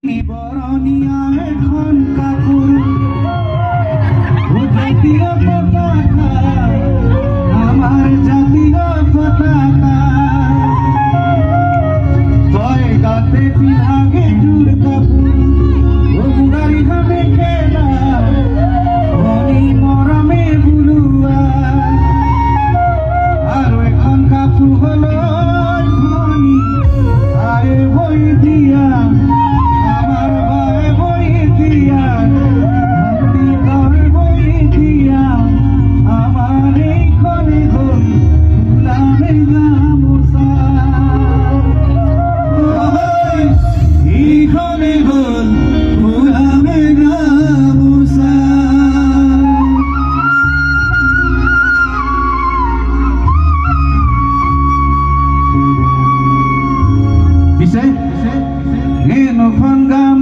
বরণিয়া এখন কাকুর জাতীয় পতাকা আমার জাতীয় পতাকা তয় গাতে বিভাগে জুর কাপুর গাড়ি হবে খেলা ধনী মরমে বুলুয়া আর এখন কাপু হলো ধনী আয় বই দিয়া আমার ভাই বই দিয়া ভক্তি কর বই দিয়া আমার এই কনে গই ফুলামের গামোচা এই কনে গল ফুলামের গামোচা পিছে নখন গাম